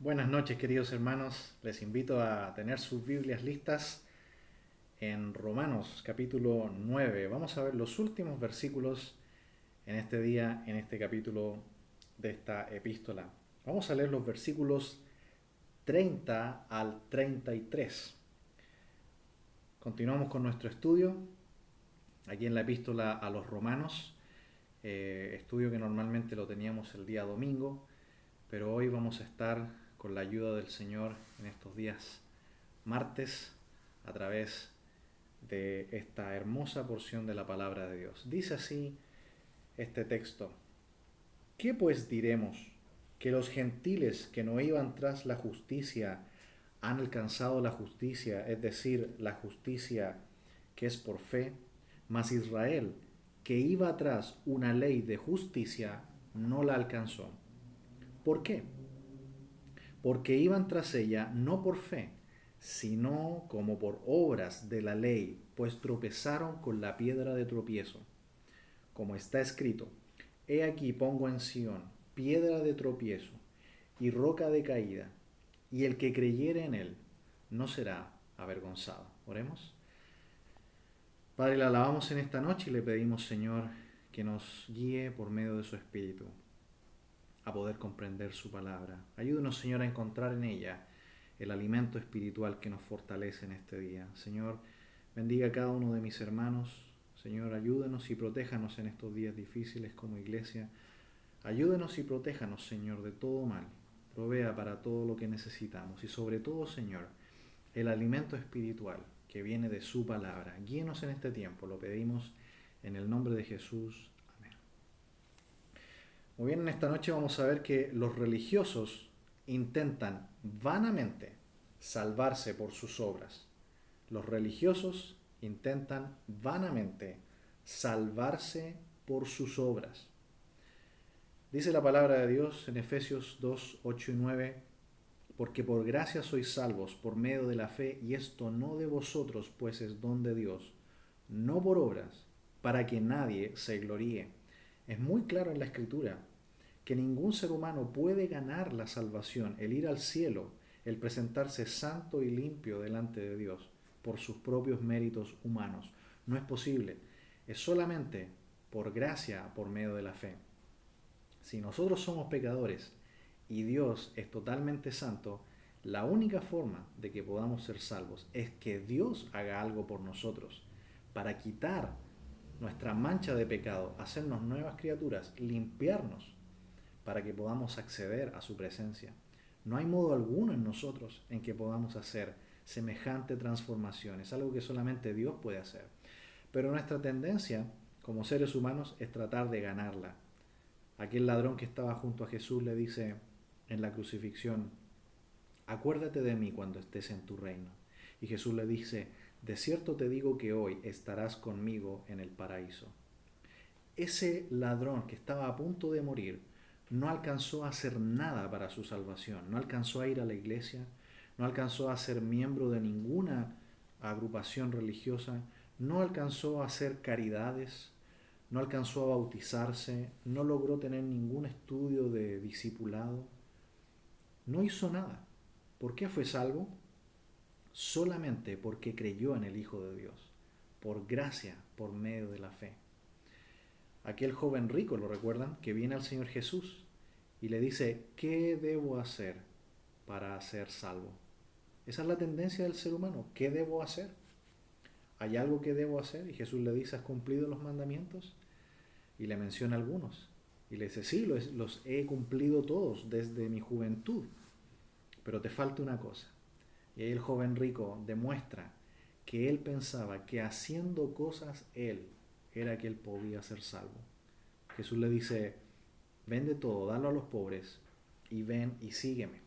Buenas noches, queridos hermanos. Les invito a tener sus Biblias listas en Romanos capítulo 9. Vamos a ver los últimos versículos en este día, en este capítulo de esta epístola. Vamos a leer los versículos 30 al 33. Continuamos con nuestro estudio aquí en la epístola a los Romanos, estudio que normalmente lo teníamos el día domingo, pero hoy vamos a estar con la ayuda del Señor en estos días martes a través de esta hermosa porción de la palabra de Dios. Dice así este texto: ¿Qué pues diremos? ¿Que los gentiles que no iban tras la justicia han alcanzado la justicia, es decir, la justicia que es por fe? Mas Israel, que iba tras una ley de justicia, no la alcanzó. ¿Por qué? Porque iban tras ella no por fe, sino como por obras de la ley, pues tropezaron con la piedra de tropiezo. Como está escrito: He aquí pongo en Sión piedra de tropiezo y roca de caída, y el que creyere en él no será avergonzado. Oremos. Padre, le alabamos en esta noche y le pedimos, Señor, que nos guíe por medio de su Espíritu a poder comprender su palabra. Ayúdenos, Señor, a encontrar en ella el alimento espiritual que nos fortalece en este día. Señor, bendiga a cada uno de mis hermanos. Señor, ayúdenos y protéjanos en estos días difíciles como iglesia. Ayúdenos y protéjanos, Señor, de todo mal. Provea para todo lo que necesitamos y sobre todo, Señor, el alimento espiritual que viene de su palabra. Guíenos en este tiempo, lo pedimos en el nombre de Jesús. Amén. Muy bien, en esta noche vamos a ver que los religiosos intentan vanamente salvarse por sus obras. Los religiosos intentan vanamente salvarse por sus obras. Dice la palabra de Dios en Efesios 2, 8 y 9: Porque por gracia sois salvos por medio de la fe, y esto no de vosotros, pues es don de Dios, no por obras, para que nadie se gloríe. Es muy claro en la Escritura que ningún ser humano puede ganar la salvación, el ir al cielo, el presentarse santo y limpio delante de Dios por sus propios méritos humanos. No es posible. Es solamente por gracia, por medio de la fe. Si nosotros somos pecadores y Dios es totalmente santo, la única forma de que podamos ser salvos es que Dios haga algo por nosotros para quitar nuestra mancha de pecado, hacernos nuevas criaturas, limpiarnos para que podamos acceder a su presencia. No hay modo alguno en nosotros en que podamos hacer semejante transformación. Es algo que solamente Dios puede hacer. Pero nuestra tendencia como seres humanos es tratar de ganarla. Aquel ladrón que estaba junto a Jesús le dice en la crucifixión: acuérdate de mí cuando estés en tu reino. Y Jesús le dice: de cierto te digo que hoy estarás conmigo en el paraíso. Ese ladrón que estaba a punto de morir no alcanzó a hacer nada para su salvación, no alcanzó a ir a la iglesia, no alcanzó a ser miembro de ninguna agrupación religiosa, no alcanzó a hacer caridades, no alcanzó a bautizarse, no logró tener ningún estudio de discipulado, no hizo nada. ¿Por qué fue salvo? Solamente porque creyó en el Hijo de Dios, por gracia, por medio de la fe. Aquel joven rico, ¿lo recuerdan? Que viene al Señor Jesús y le dice: ¿qué debo hacer para ser salvo? Esa es la tendencia del ser humano. ¿Qué debo hacer? ¿Hay algo que debo hacer? Y Jesús le dice: ¿has cumplido los mandamientos? Y le menciona algunos. Y le dice: sí, los he cumplido todos desde mi juventud, pero te falta una cosa. Y ahí el joven rico demuestra que él pensaba que haciendo cosas él era que él podía ser salvo. Jesús le dice: vende todo, dalo a los pobres y ven y sígueme.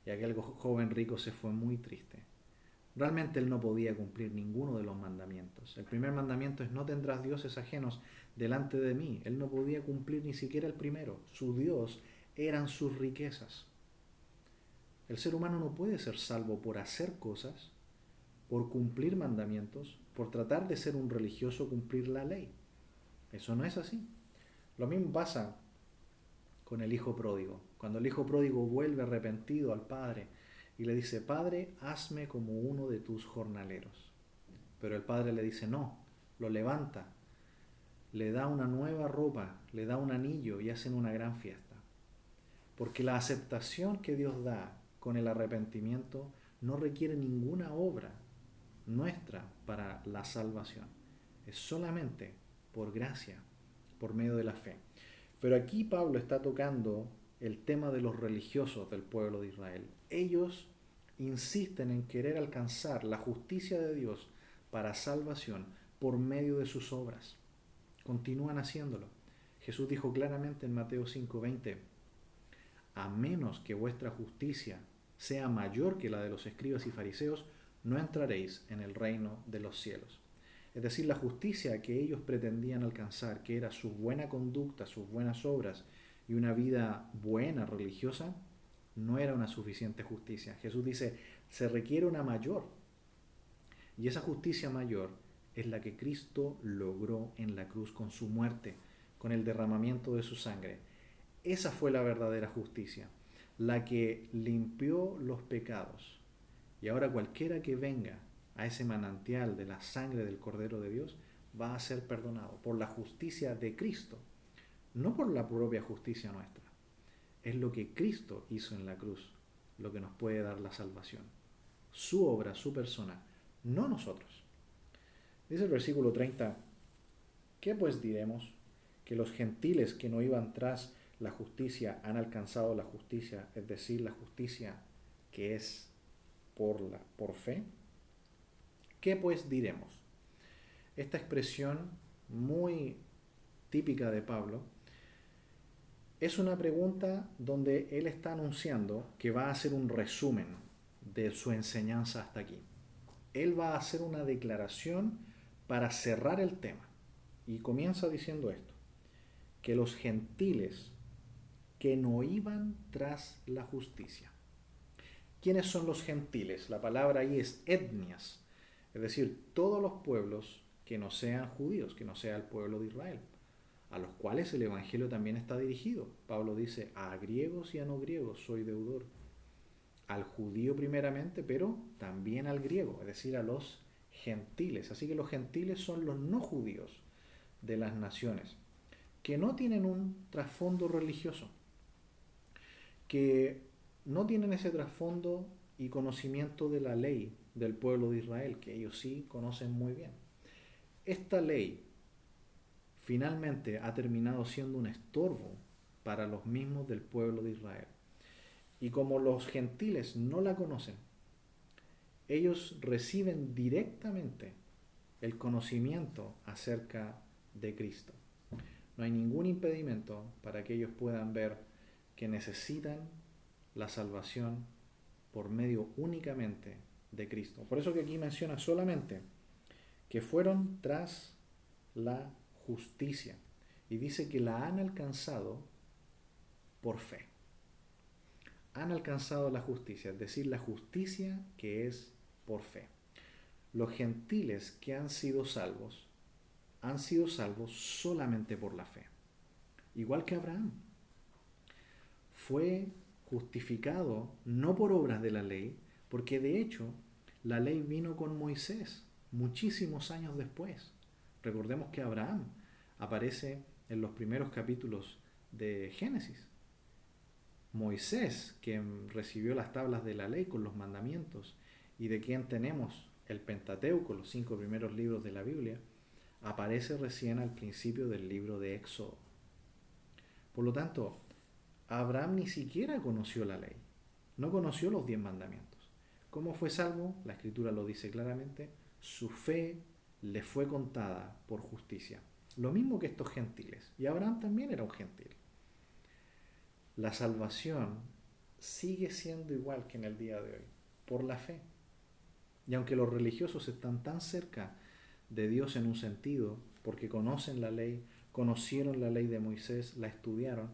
Y aquel joven rico se fue muy triste. Realmente él no podía cumplir ninguno de los mandamientos. El primer mandamiento es: no tendrás dioses ajenos delante de mí. Él no podía cumplir ni siquiera el primero. Su Dios eran sus riquezas. El ser humano no puede ser salvo por hacer cosas, por cumplir mandamientos, por tratar de ser un religioso, cumplir la ley. Eso no es así. Lo mismo pasa con el hijo pródigo. Cuando el hijo pródigo vuelve arrepentido al padre y le dice, Padre, hazme como uno de tus jornaleros. Pero el padre le dice, no, lo levanta, le da una nueva ropa, le da un anillo y hacen una gran fiesta. Porque la aceptación que Dios da con el arrepentimiento no requiere ninguna obra nuestra para la salvación. Es solamente por gracia, por medio de la fe. Pero aquí Pablo está tocando el tema de los religiosos del pueblo de Israel. Ellos insisten en querer alcanzar la justicia de Dios para salvación por medio de sus obras. Continúan haciéndolo. Jesús dijo claramente en Mateo 5:20, a menos que vuestra justicia sea mayor que la de los escribas y fariseos, no entraréis en el reino de los cielos. Es decir, la justicia que ellos pretendían alcanzar, que era su buena conducta, sus buenas obras y una vida buena, religiosa, no era una suficiente justicia. Jesús dice, se requiere una mayor. Y esa justicia mayor es la que Cristo logró en la cruz con su muerte, con el derramamiento de su sangre. Esa fue la verdadera justicia, la que limpió los pecados. Y ahora cualquiera que venga a ese manantial de la sangre del Cordero de Dios va a ser perdonado por la justicia de Cristo, no por la propia justicia nuestra. Es lo que Cristo hizo en la cruz lo que nos puede dar la salvación. Su obra, su persona, no nosotros. Dice el versículo 30, ¿qué pues diremos? Que los gentiles que no iban tras la justicia han alcanzado la justicia, es decir, la justicia que es por fe. ¿Qué pues diremos? Esta expresión muy típica de Pablo es una pregunta donde él está anunciando que va a hacer un resumen de su enseñanza hasta aquí. Él va a hacer una declaración para cerrar el tema y comienza diciendo esto, que los gentiles que no iban tras la justicia. ¿Quiénes son los gentiles? La palabra ahí es etnias, es decir, todos los pueblos que no sean judíos, que no sea el pueblo de Israel, a los cuales el Evangelio también está dirigido. Pablo dice, a griegos y a no griegos soy deudor. Al judío primeramente, pero también al griego, es decir, a los gentiles. Así que los gentiles son los no judíos de las naciones, que no tienen un trasfondo religioso, que no tienen ese trasfondo y conocimiento de la ley del pueblo de Israel, que ellos sí conocen muy bien. Esta ley finalmente ha terminado siendo un estorbo para los mismos del pueblo de Israel. Y como los gentiles no la conocen, ellos reciben directamente el conocimiento acerca de Cristo. No hay ningún impedimento para que ellos puedan ver que necesitan la salvación por medio únicamente de Cristo. Por eso que aquí menciona solamente que fueron tras la justicia y dice que la han alcanzado por fe. Han alcanzado la justicia, es decir, la justicia que es por fe. Los gentiles que han sido salvos solamente por la fe. Igual que Abraham. Fue justificado no por obras de la ley, porque de hecho la ley vino con Moisés muchísimos años después. Recordemos que Abraham aparece en los primeros capítulos de Génesis. Moisés, quien recibió las tablas de la ley con los mandamientos y de quien tenemos el Pentateuco, los 5 primeros libros de la Biblia, aparece recién al principio del libro de Éxodo. Por lo tanto, Abraham ni siquiera conoció la ley, no conoció los 10 mandamientos. ¿Cómo fue salvo? La Escritura lo dice claramente, su fe le fue contada por justicia. Lo mismo que estos gentiles, y Abraham también era un gentil. La salvación sigue siendo igual que en el día de hoy, por la fe. Y aunque los religiosos están tan cerca de Dios en un sentido, porque conocen la ley, conocieron la ley de Moisés, la estudiaron,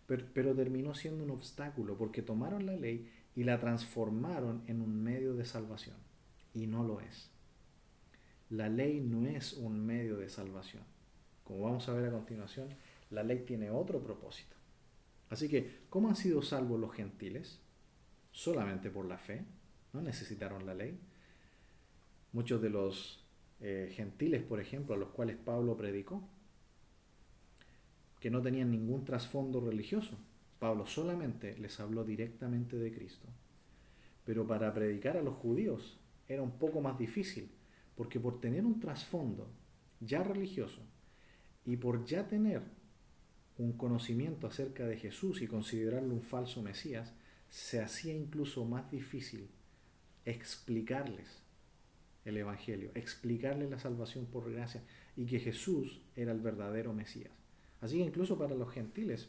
pero terminó siendo un obstáculo, porque tomaron la ley y la transformaron en un medio de salvación. Y no lo es. La ley no es un medio de salvación. Como vamos a ver a continuación, la ley tiene otro propósito. Así que, ¿cómo han sido salvos los gentiles? Solamente por la fe, no necesitaron la ley. Muchos de los gentiles, por ejemplo, a los cuales Pablo predicó, que no tenían ningún trasfondo religioso, Pablo solamente les habló directamente de Cristo. Pero para predicar a los judíos era un poco más difícil, porque por tener un trasfondo ya religioso y por ya tener un conocimiento acerca de Jesús y considerarlo un falso Mesías, se hacía incluso más difícil explicarles el Evangelio, explicarles la salvación por gracia y que Jesús era el verdadero Mesías. Así que incluso para los gentiles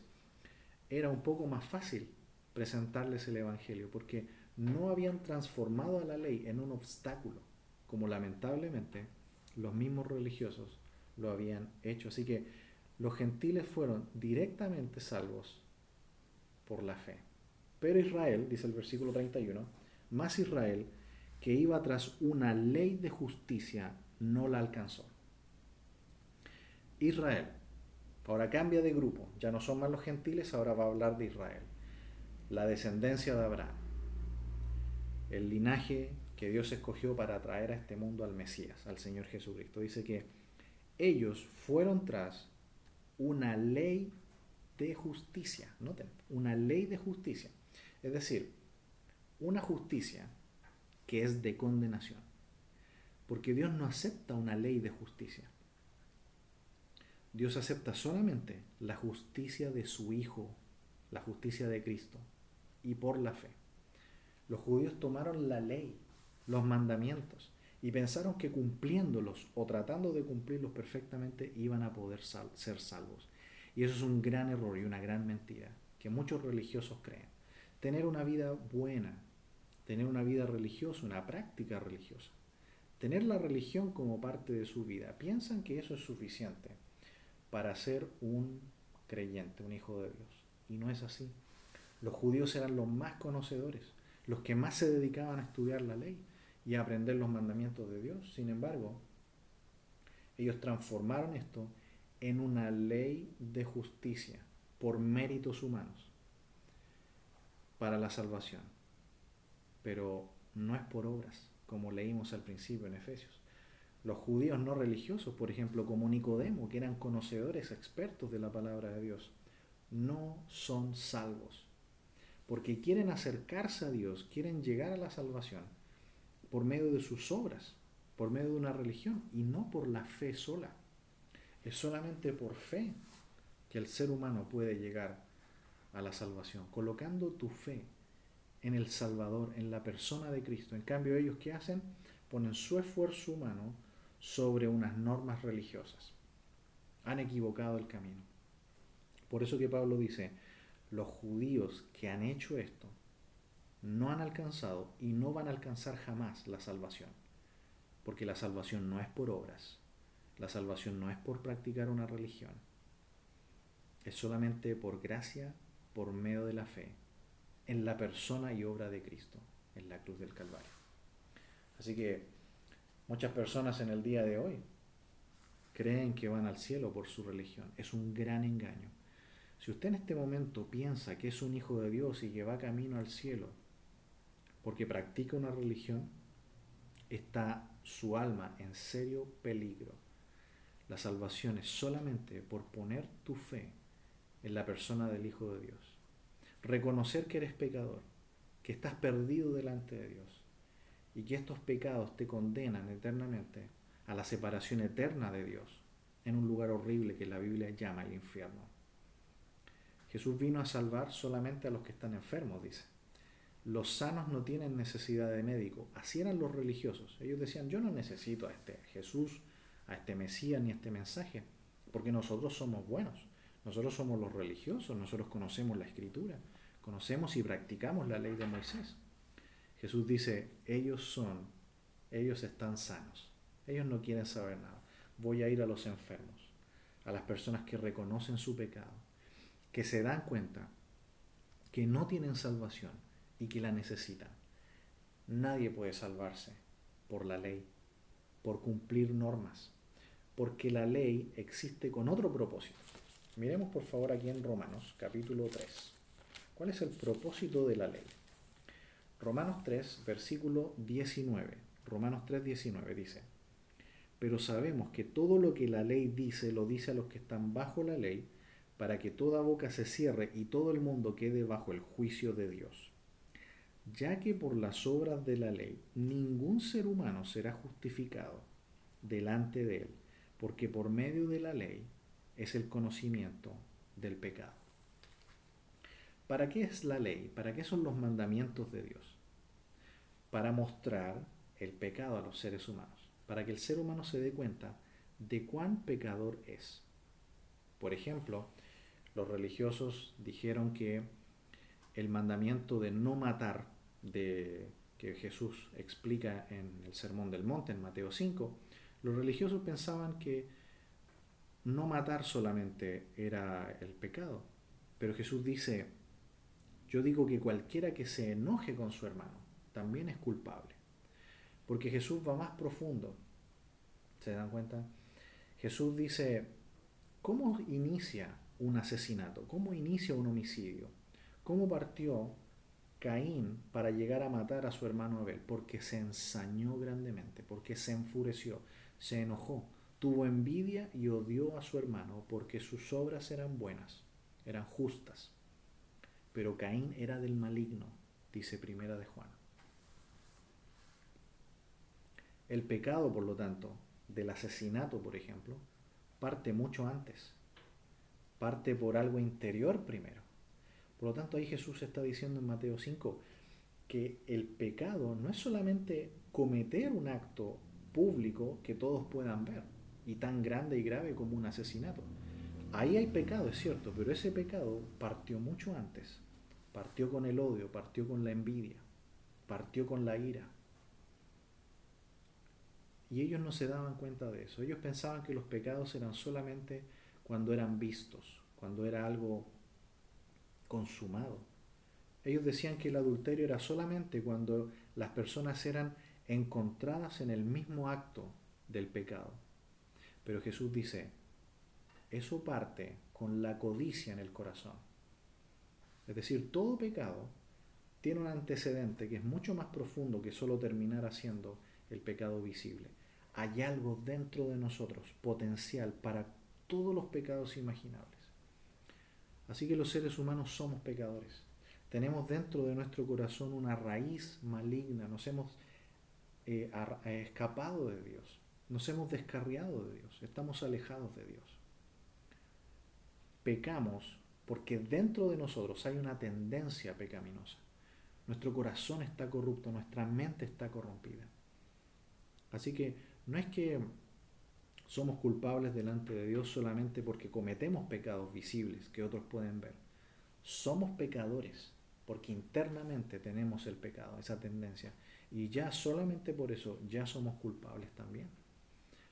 era un poco más fácil presentarles el Evangelio, porque no habían transformado a la ley en un obstáculo, como lamentablemente los mismos religiosos lo habían hecho. Así que los gentiles fueron directamente salvos por la fe. Pero Israel, dice el versículo 31, más Israel, que iba tras una ley de justicia, no la alcanzó. Israel, ahora cambia de grupo, ya no son más los gentiles, ahora va a hablar de Israel, la descendencia de Abraham, el linaje que Dios escogió para traer a este mundo al Mesías, al Señor Jesucristo. Dice que ellos fueron tras una ley de justicia, noten, una ley de justicia, es decir, una justicia que es de condenación, porque Dios no acepta una ley de justicia. Dios acepta solamente la justicia de su Hijo, la justicia de Cristo, y por la fe. Los judíos tomaron la ley, los mandamientos, y pensaron que cumpliéndolos o tratando de cumplirlos perfectamente iban a poder ser salvos. Y eso es un gran error y una gran mentira que muchos religiosos creen. Tener una vida buena, tener una vida religiosa, una práctica religiosa, tener la religión como parte de su vida, piensan que eso es suficiente para ser un creyente, un hijo de Dios. Y no es así. Los judíos eran los más conocedores, los que más se dedicaban a estudiar la ley y a aprender los mandamientos de Dios. Sin embargo, ellos transformaron esto en una ley de justicia por méritos humanos para la salvación. Pero no es por obras, como leímos al principio en Efesios. Los judíos no religiosos, por ejemplo, como Nicodemo, que eran conocedores, expertos de la palabra de Dios, no son salvos, porque quieren acercarse a Dios, quieren llegar a la salvación por medio de sus obras, por medio de una religión, y no por la fe sola. Es solamente por fe que el ser humano puede llegar a la salvación, colocando tu fe en el Salvador, en la persona de Cristo. En cambio, ellos, ¿qué hacen? Ponen su esfuerzo humano sobre unas normas religiosas. Han equivocado el camino. Por eso que Pablo dice, los judíos que han hecho esto no han alcanzado y no van a alcanzar jamás la salvación. Porque la salvación no es por obras, la salvación no es por practicar una religión, es solamente por gracia, por medio de la fe, en la persona y obra de Cristo, en la cruz del Calvario. Así que muchas personas en el día de hoy creen que van al cielo por su religión. Es un gran engaño. Si usted en este momento piensa que es un hijo de Dios y que va camino al cielo porque practica una religión, está su alma en serio peligro. La salvación es solamente por poner tu fe en la persona del Hijo de Dios. Reconocer que eres pecador, que estás perdido delante de Dios y que estos pecados te condenan eternamente a la separación eterna de Dios en un lugar horrible que la Biblia llama el infierno. Jesús vino a salvar solamente a los que están enfermos, dice. Los sanos no tienen necesidad de médico. Así eran los religiosos. Ellos decían, yo no necesito a este Jesús, a este Mesías ni a este mensaje, porque nosotros somos buenos. Nosotros somos los religiosos, nosotros conocemos la Escritura, conocemos y practicamos la ley de Moisés. Jesús dice, ellos están sanos. Ellos no quieren saber nada. Voy a ir a los enfermos, a las personas que reconocen su pecado, que se dan cuenta que no tienen salvación y que la necesitan. Nadie puede salvarse por la ley, por cumplir normas, porque la ley existe con otro propósito. Miremos por favor aquí en Romanos, capítulo 3. ¿Cuál es el propósito de la ley? Romanos 3, versículo 19. Romanos 3, 19 dice: pero sabemos que todo lo que la ley dice, lo dice a los que están bajo la ley, para que toda boca se cierre y todo el mundo quede bajo el juicio de Dios. Ya que por las obras de la ley ningún ser humano será justificado delante de él, porque por medio de la ley es el conocimiento del pecado. ¿Para qué es la ley? ¿Para qué son los mandamientos de Dios? Para mostrar el pecado a los seres humanos, para que el ser humano se dé cuenta de cuán pecador es. Por ejemplo, los religiosos dijeron que el mandamiento de no matar, que Jesús explica en el Sermón del Monte, en Mateo 5, los religiosos pensaban que no matar solamente era el pecado. Pero Jesús dice: yo digo que cualquiera que se enoje con su hermano también es culpable. Porque Jesús va más profundo. ¿Se dan cuenta? Jesús dice: ¿cómo inicia un asesinato? ¿Cómo inicia un homicidio? ¿Cómo partió Caín para llegar a matar a su hermano Abel? Porque se ensañó grandemente, porque se enfureció, se enojó, tuvo envidia y odió a su hermano porque sus obras eran buenas, eran justas. Pero Caín era del maligno, dice Primera de Juan. El pecado, por lo tanto, del asesinato, por ejemplo, parte mucho antes. Parte por algo interior primero. Por lo tanto, ahí Jesús está diciendo en Mateo 5 que el pecado no es solamente cometer un acto público que todos puedan ver, y tan grande y grave como un asesinato. Ahí hay pecado, es cierto, pero ese pecado partió mucho antes. Partió con el odio, partió con la envidia, partió con la ira. Y ellos no se daban cuenta de eso. Ellos pensaban que los pecados eran solamente cuando eran vistos, cuando era algo consumado. Ellos decían que el adulterio era solamente cuando las personas eran encontradas en el mismo acto del pecado. Pero Jesús dice: eso parte con la codicia en el corazón. Es decir, todo pecado tiene un antecedente que es mucho más profundo que solo terminar haciendo el pecado visible. Hay algo dentro de nosotros potencial para todos los pecados imaginables. Así que los seres humanos somos pecadores. Tenemos dentro de nuestro corazón una raíz maligna. Nos hemos escapado de Dios. Nos hemos descarriado de Dios. Estamos alejados de Dios. Pecamos porque dentro de nosotros hay una tendencia pecaminosa. Nuestro corazón está corrupto, nuestra mente está corrompida. Así que no es que somos culpables delante de Dios solamente porque cometemos pecados visibles que otros pueden ver. Somos pecadores porque internamente tenemos el pecado, esa tendencia. Y ya solamente por eso ya somos culpables también.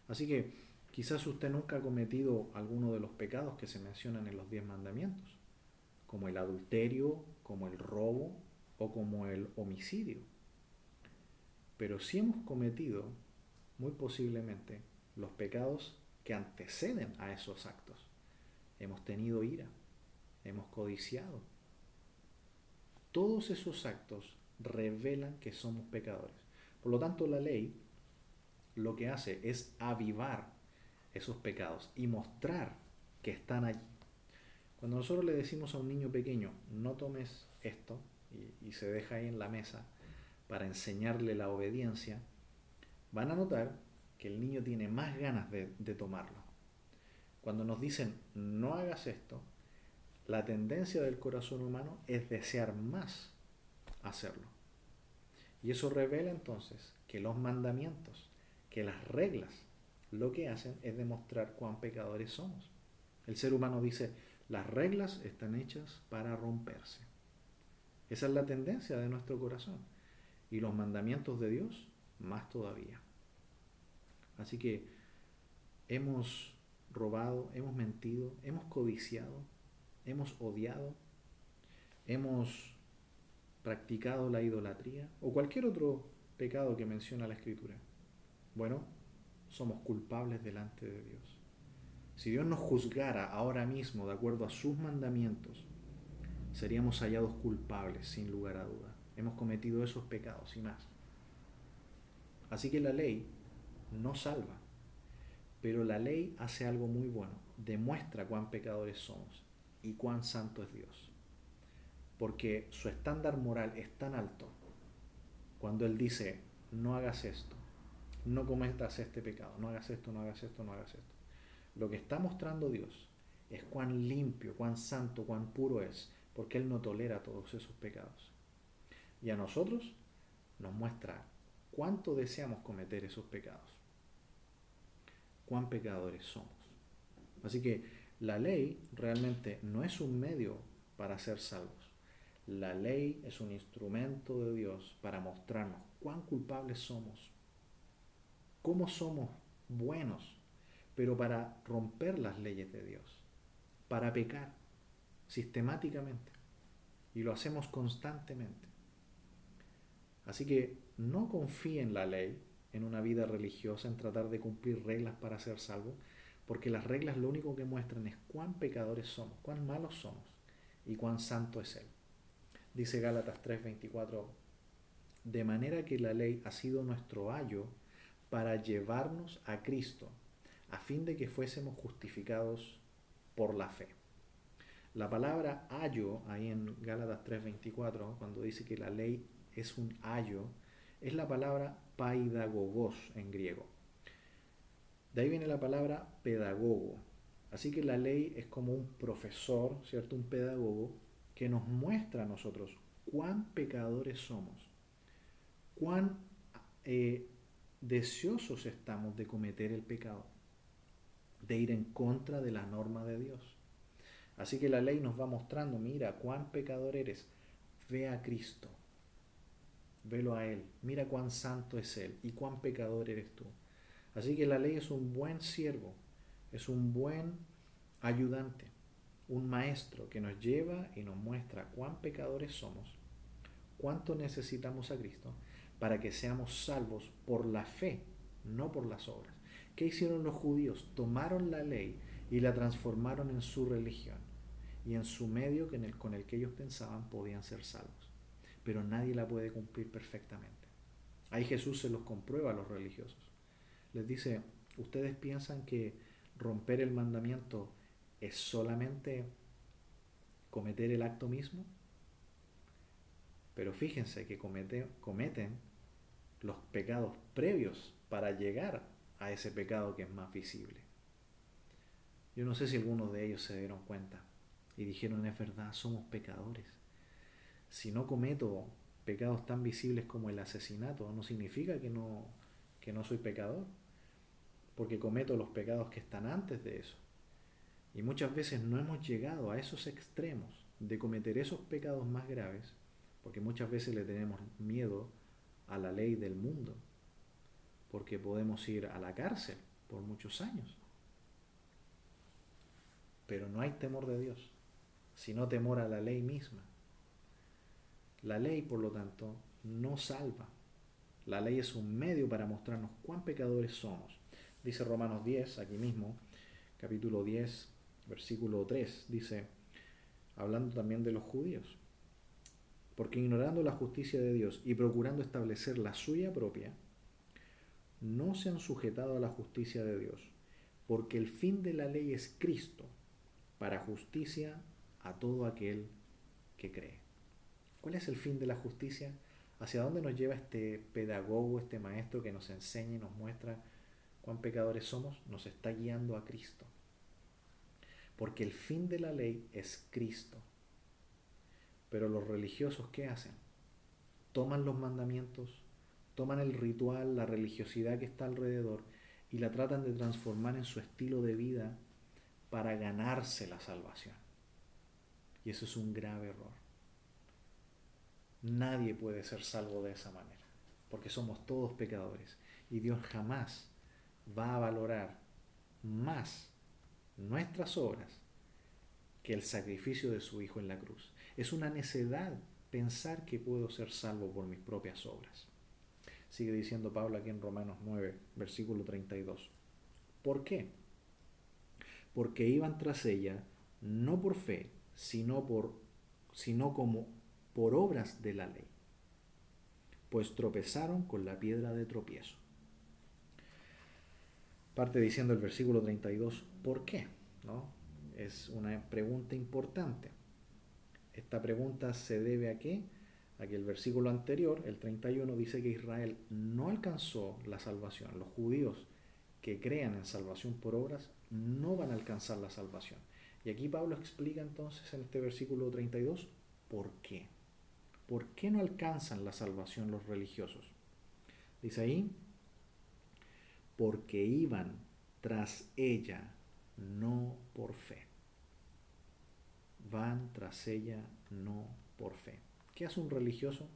Así que quizás usted nunca ha cometido alguno de los pecados que se mencionan en los 10 mandamientos, como el adulterio, como el robo o como el homicidio. Pero sí hemos cometido, muy posiblemente, los pecados que anteceden a esos actos. Hemos tenido ira, hemos codiciado. Todos esos actos revelan que somos pecadores. Por lo tanto, la ley lo que hace es avivar esos pecados y mostrar que están allí. Cuando nosotros le decimos a un niño pequeño: no tomes esto, y se deja ahí en la mesa para enseñarle la obediencia, van a notar que el niño tiene más ganas de tomarlo. Cuando nos dicen: no hagas esto, la tendencia del corazón humano es desear más hacerlo. Y eso revela entonces que los mandamientos, que las reglas, lo que hacen es demostrar cuán pecadores somos. El ser humano dice: las reglas están hechas para romperse. Esa es la tendencia de nuestro corazón. Y los mandamientos de Dios, más todavía. Así que hemos robado, hemos mentido, hemos codiciado, hemos odiado, hemos practicado la idolatría o cualquier otro pecado que menciona la Escritura. Bueno, somos culpables delante de Dios. Si Dios nos juzgara ahora mismo de acuerdo a sus mandamientos, seríamos hallados culpables, sin lugar a duda. Hemos cometido esos pecados y más. Así que la ley no salva, pero la ley hace algo muy bueno. Demuestra cuán pecadores somos y cuán santo es Dios. Porque su estándar moral es tan alto cuando Él dice, no hagas esto, no cometas este pecado, no hagas esto, no hagas esto, no hagas esto. Lo que está mostrando Dios es cuán limpio, cuán santo, cuán puro es, porque Él no tolera todos esos pecados. Y a nosotros nos muestra cuánto deseamos cometer esos pecados, cuán pecadores somos. Así que la ley realmente no es un medio para ser salvos. La ley es un instrumento de Dios para mostrarnos cuán culpables somos, cómo somos buenos, pero para romper las leyes de Dios, para pecar sistemáticamente. Y lo hacemos constantemente. Así que no confíe en la ley, en una vida religiosa, en tratar de cumplir reglas para ser salvo, porque las reglas lo único que muestran es cuán pecadores somos, cuán malos somos y cuán santo es Él. Dice Gálatas 3:24, de manera que la ley ha sido nuestro ayo para llevarnos a Cristo, a fin de que fuésemos justificados por la fe. La palabra ayo, ahí en Gálatas 3:24, cuando dice que la ley es un ayo, es la palabra paidagogos en griego. De ahí viene la palabra pedagogo. Así que la ley es como un profesor, ¿cierto? Un pedagogo que nos muestra a nosotros cuán pecadores somos, cuán deseosos estamos de cometer el pecado, de ir en contra de la norma de Dios. Así que la ley nos va mostrando, mira cuán pecador eres, ve a Cristo, velo a Él, mira cuán santo es Él y cuán pecador eres tú. Así que la ley es un buen siervo, es un buen ayudante, un maestro que nos lleva y nos muestra cuán pecadores somos, cuánto necesitamos a Cristo para que seamos salvos por la fe, no por las obras. ¿Qué hicieron los judíos? Tomaron la ley y la transformaron en su religión y en su medio con el que ellos pensaban podían ser salvos. Pero nadie la puede cumplir perfectamente. Ahí Jesús se los comprueba a los religiosos. Les dice, ¿ustedes piensan que romper el mandamiento es solamente cometer el acto mismo? Pero fíjense que cometen los pecados previos para llegar a ese pecado que es más visible. Yo no sé si algunos de ellos se dieron cuenta y dijeron, es verdad, somos pecadores. Si no cometo pecados tan visibles como el asesinato, no significa que no soy pecador, porque cometo los pecados que están antes de eso. Y muchas veces no hemos llegado a esos extremos de cometer esos pecados más graves, porque muchas veces le tenemos miedo a la ley del mundo, porque podemos ir a la cárcel por muchos años. Pero no hay temor de Dios, sino temor a la ley misma. La ley, por lo tanto, no salva. La ley es un medio para mostrarnos cuán pecadores somos. Dice Romanos 10, aquí mismo, capítulo 10, versículo 3, dice, hablando también de los judíos, porque ignorando la justicia de Dios y procurando establecer la suya propia, no se han sujetado a la justicia de Dios, porque el fin de la ley es Cristo, para justicia a todo aquel que cree. ¿Cuál es el fin de la justicia? ¿Hacia dónde nos lleva este pedagogo, este maestro que nos enseña y nos muestra cuán pecadores somos? Nos está guiando a Cristo. Porque el fin de la ley es Cristo. Pero los religiosos, ¿qué hacen? Toman los mandamientos, toman el ritual, la religiosidad que está alrededor y la tratan de transformar en su estilo de vida para ganarse la salvación. Y eso es un grave error. Nadie puede ser salvo de esa manera, porque somos todos pecadores y Dios jamás va a valorar más nuestras obras que el sacrificio de su Hijo en la cruz. Es una necedad pensar que puedo ser salvo por mis propias obras. Sigue diciendo Pablo aquí en Romanos 9, versículo 32. ¿Por qué? porque iban tras ella no por fe, sino como por obras de la ley, pues tropezaron con la piedra de tropiezo. Parte diciendo el versículo 32, ¿por qué? ¿No? Es una pregunta importante. Esta pregunta se debe a qué? A que el versículo anterior, el 31, dice que Israel no alcanzó la salvación. Los judíos que crean en salvación por obras no van a alcanzar la salvación. Y aquí Pablo explica entonces en este versículo 32 por qué. ¿Por qué no alcanzan la salvación los religiosos? Dice ahí, porque iban tras ella, no por fe. Van tras ella, no por fe. ¿Qué hace un religioso?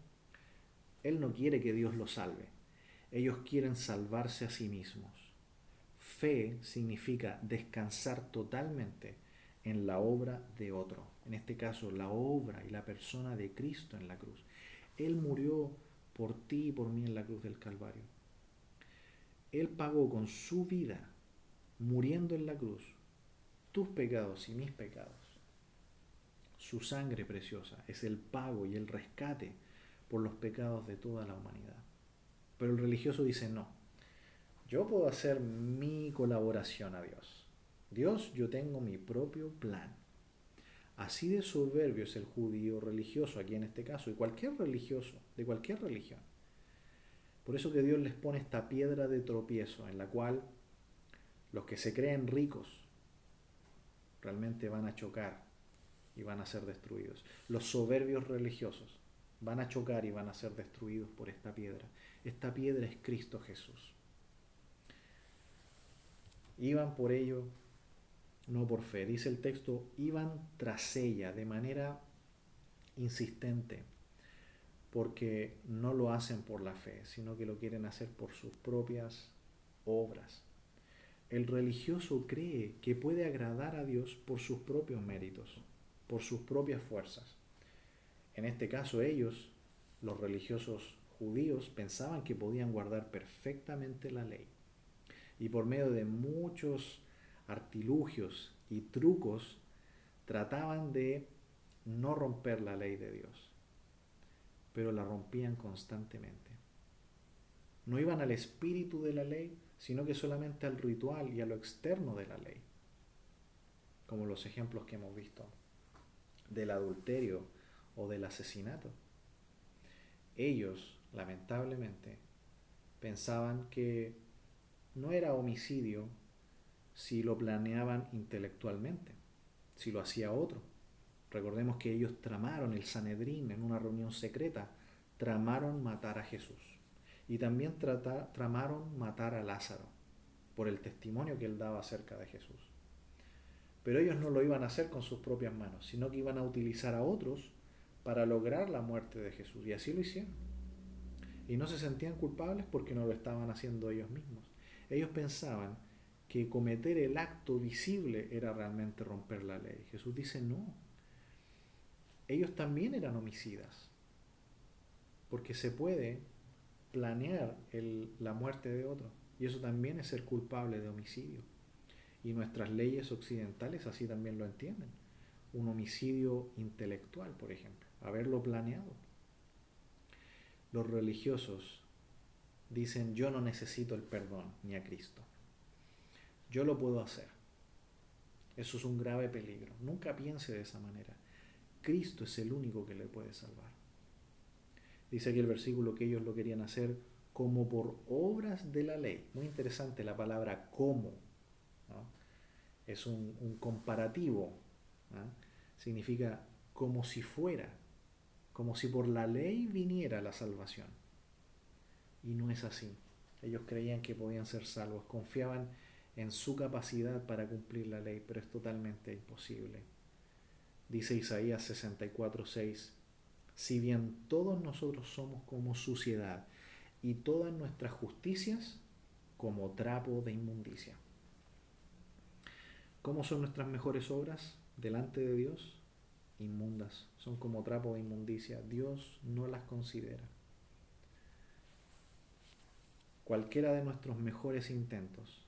Él no quiere que Dios lo salve. Ellos quieren salvarse a sí mismos. Fe significa descansar totalmente en la obra de otro. En este caso, la obra y la persona de Cristo en la cruz. Él murió por ti y por mí en la cruz del Calvario. Él pagó con su vida, muriendo en la cruz, tus pecados y mis pecados. Su sangre preciosa es el pago y el rescate por los pecados de toda la humanidad. Pero el religioso dice no. Yo puedo hacer mi colaboración a Dios. Dios, yo tengo mi propio plan. Así de soberbio es el judío religioso aquí en este caso, y cualquier religioso, de cualquier religión. Por eso que Dios les pone esta piedra de tropiezo en la cual los que se creen ricos realmente van a chocar y van a ser destruidos. Los soberbios religiosos van a chocar y van a ser destruidos por esta piedra. Esta piedra es Cristo Jesús. Iban por ello, no por fe. Dice el texto, iban tras ella de manera insistente, porque no lo hacen por la fe, sino que lo quieren hacer por sus propias obras. El religioso cree que puede agradar a Dios por sus propios méritos, por sus propias fuerzas. En este caso ellos, los religiosos judíos, pensaban que podían guardar perfectamente la ley. Y por medio de muchos artilugios y trucos trataban de no romper la ley de Dios, pero la rompían constantemente. No iban al espíritu de la ley, sino que solamente al ritual y a lo externo de la ley, como los ejemplos que hemos visto del adulterio o del asesinato. Ellos, lamentablemente, pensaban que no era homicidio si lo planeaban intelectualmente, si lo hacía otro. Recordemos que ellos tramaron el Sanedrín en una reunión secreta, tramaron matar a Jesús. Y también tramaron matar a Lázaro por el testimonio que él daba acerca de Jesús. Pero ellos no lo iban a hacer con sus propias manos, sino que iban a utilizar a otros para lograr la muerte de Jesús. Y así lo hicieron. Y no se sentían culpables porque no lo estaban haciendo ellos mismos. Ellos pensaban que cometer el acto visible era realmente romper la ley. Jesús dice no. Ellos también eran homicidas, porque se puede planear la muerte de otro, y eso también es ser culpable de homicidio. Y nuestras leyes occidentales así también lo entienden. Un homicidio intelectual, por ejemplo, haberlo planeado. Los religiosos dicen yo no necesito el perdón ni a Cristo. Yo lo puedo hacer. Eso es un grave peligro. Nunca piense de esa manera. Cristo es el único que le puede salvar. Dice aquí el versículo que ellos lo querían hacer como por obras de la ley. Muy interesante la palabra como, ¿no? Es un comparativo, ¿no? Significa como si fuera, como si por la ley viniera la salvación. Y no es así. Ellos creían que podían ser salvos, confiaban en su capacidad para cumplir la ley, pero es totalmente imposible. Dice Isaías 64:6, si bien todos nosotros somos como suciedad y todas nuestras justicias como trapo de inmundicia. ¿Cómo son nuestras mejores obras delante de Dios? Inmundas, son como trapo de inmundicia. Dios no las considera. Cualquiera de nuestros mejores intentos,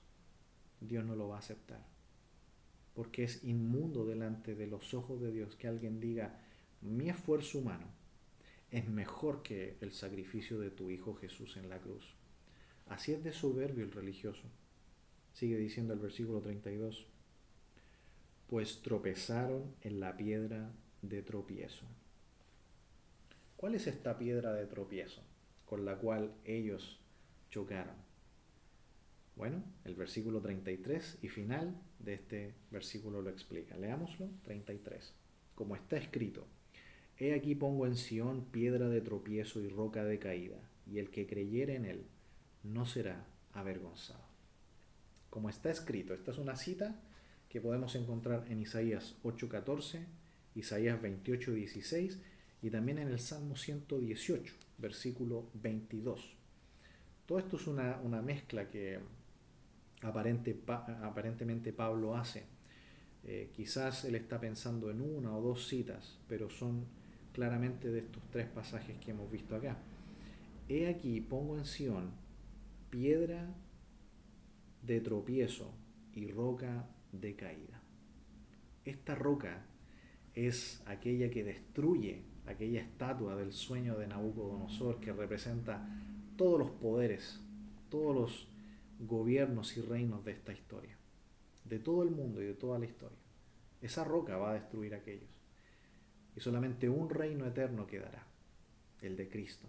Dios no lo va a aceptar. porque es inmundo delante de los ojos de Dios que alguien diga, mi esfuerzo humano es mejor que el sacrificio de tu Hijo Jesús en la cruz. Así es de soberbio el religioso. Sigue diciendo el versículo 32, pues tropezaron en la piedra de tropiezo. ¿Cuál es esta piedra de tropiezo con la cual ellos chocaron? Bueno, el versículo 33 y final de este versículo lo explica. Leámoslo, 33. Como está escrito, he aquí pongo en Sión piedra de tropiezo y roca de caída, y el que creyere en él no será avergonzado. Como está escrito, esta es una cita que podemos encontrar en Isaías 8:14, Isaías 28:16 y también en el Salmo 118, versículo 22. Todo esto es una mezcla que aparentemente Pablo hace. Quizás él está pensando en una o dos citas, pero son claramente de estos tres pasajes que hemos visto acá. He aquí pongo en Sión piedra de tropiezo y roca de caída. Esta roca es aquella que destruye aquella estatua del sueño de Nabucodonosor que representa todos los poderes, todos los gobiernos y reinos de esta historia, de todo el mundo y de toda la historia. Esa roca va a destruir aquellos. Y solamente un reino eterno quedará, el de Cristo.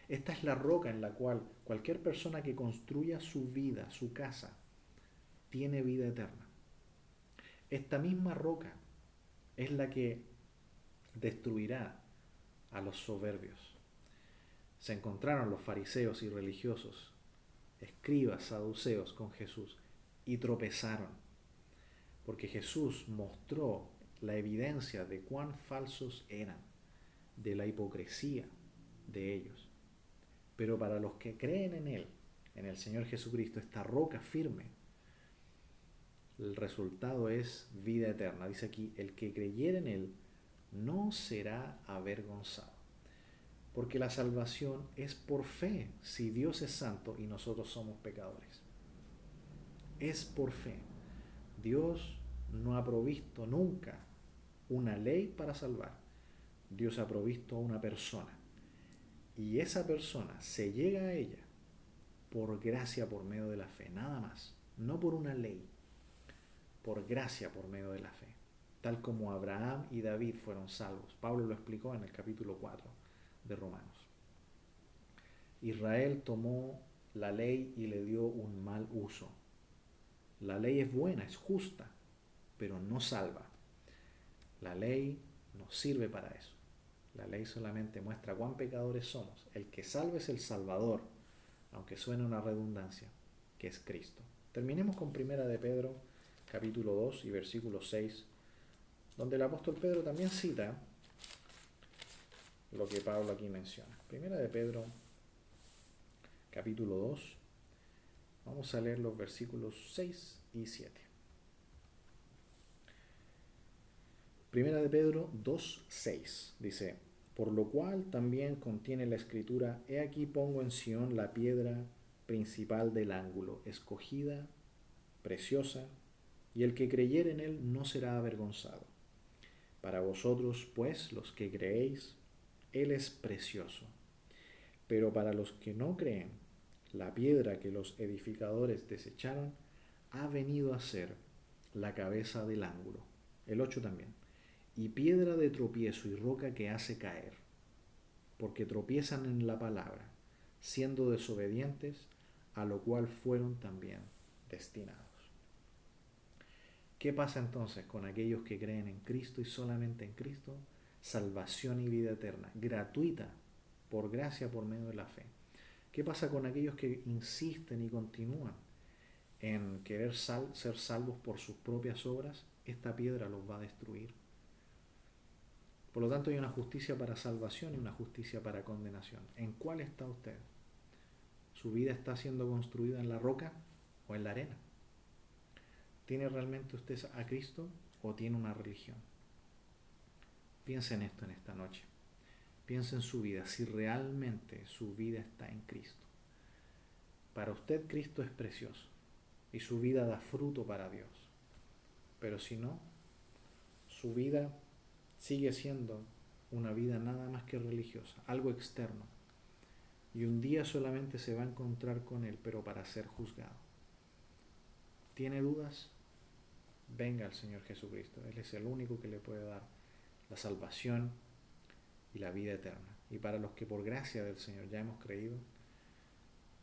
Esta es la roca en la cual cualquier persona que construya su vida, su casa, tiene vida eterna. Esta misma roca es la que destruirá a los soberbios. Se encontraron los fariseos y religiosos, escribas, saduceos con Jesús y tropezaron, porque Jesús mostró la evidencia de cuán falsos eran, de la hipocresía de ellos. Pero para los que creen en Él, en el Señor Jesucristo, esta roca firme, el resultado es vida eterna. Dice aquí, el que creyere en Él no será avergonzado. Porque la salvación es por fe, si Dios es santo y nosotros somos pecadores. Es por fe. Dios no ha provisto nunca una ley para salvar. Dios ha provisto una persona. Y esa persona se llega a ella por gracia por medio de la fe, nada más. No por una ley, por gracia por medio de la fe. Tal como Abraham y David fueron salvos. Pablo lo explicó en el capítulo 4 de Romanos. Israel tomó la ley y le dio un mal uso. La ley es buena, es justa, pero no salva. La ley no sirve para eso. La ley solamente muestra cuán pecadores somos. El que salva es el Salvador, aunque suene una redundancia, que es Cristo. Terminemos con Primera de Pedro, capítulo 2 y versículo 6, donde el apóstol Pedro también cita lo que Pablo aquí menciona. Primera de Pedro, capítulo 2, vamos a leer los versículos 6 y 7. Primera de Pedro 2:6 dice, por lo cual también contiene la escritura, he aquí pongo en Sión la piedra principal del ángulo, escogida, preciosa, y el que creyere en él no será avergonzado. Para vosotros, pues, los que creéis, él es precioso. Pero para los que no creen, la piedra que los edificadores desecharon ha venido a ser la cabeza del ángulo. El 8 también. Y piedra de tropiezo y roca que hace caer, porque tropiezan en la palabra, siendo desobedientes, a lo cual fueron también destinados. ¿Qué pasa entonces con aquellos que creen en Cristo y solamente en Cristo? Salvación y vida eterna, gratuita, por gracia, por medio de la fe. ¿Qué pasa con aquellos que insisten y continúan en querer ser salvos por sus propias obras? Esta piedra los va a destruir. Por lo tanto, hay una justicia para salvación y una justicia para condenación. ¿En cuál está usted? ¿Su vida está siendo construida en la roca o en la arena? ¿Tiene realmente usted a Cristo o tiene una religión? Piense en esto en esta noche. Piense en su vida, si realmente su vida está en Cristo. Para usted Cristo es precioso y su vida da fruto para Dios. pero si no, su vida sigue siendo una vida nada más que religiosa, algo externo. Y un día solamente se va a encontrar con Él, pero para ser juzgado. ¿Tiene dudas? Venga al Señor Jesucristo. Él es el único que le puede dar la salvación y la vida eterna. Y para los que por gracia del Señor ya hemos creído,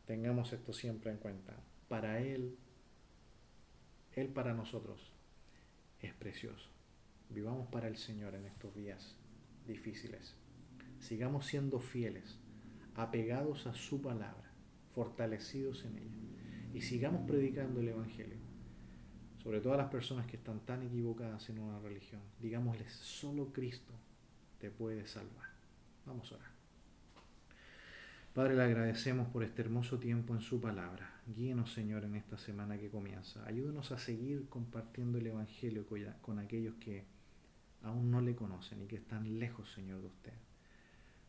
tengamos esto siempre en cuenta. Para Él para nosotros es precioso. Vivamos para el Señor en estos días difíciles. Sigamos siendo fieles, apegados a su palabra, fortalecidos en ella. Y sigamos predicando el Evangelio. Sobre todo a las personas que están tan equivocadas en una religión. Digámosles, solo Cristo te puede salvar. Vamos a orar. Padre, le agradecemos por este hermoso tiempo en su palabra. Guíenos, Señor, en esta semana que comienza. Ayúdenos a seguir compartiendo el Evangelio con aquellos que aún no le conocen y que están lejos, Señor, de usted.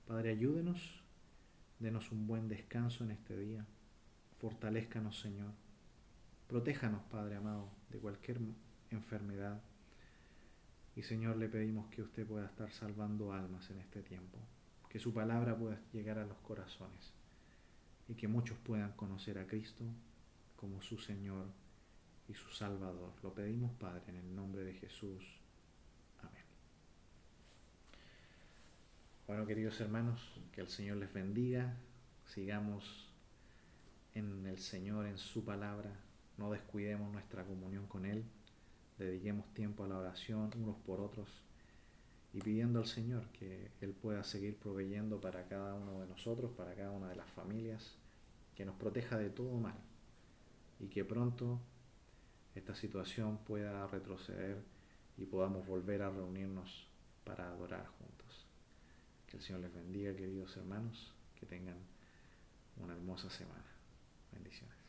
Padre, ayúdenos, denos un buen descanso en este día. Fortalézcanos, Señor. Protéjanos, Padre amado, de cualquier enfermedad. Y, Señor, le pedimos que usted pueda estar salvando almas en este tiempo. Que su palabra pueda llegar a los corazones. Y que muchos puedan conocer a Cristo como su Señor y su Salvador. Lo pedimos, Padre, en el nombre de Jesús. Amén. Bueno, queridos hermanos, que el Señor les bendiga. Sigamos en el Señor, en su palabra. No descuidemos nuestra comunión con Él. Dediquemos tiempo a la oración unos por otros y pidiendo al Señor que Él pueda seguir proveyendo para cada uno de nosotros, para cada una de las familias, que nos proteja de todo mal y que pronto esta situación pueda retroceder y podamos volver a reunirnos para adorar juntos. Que el Señor les bendiga, queridos hermanos, que tengan una hermosa semana. Bendiciones.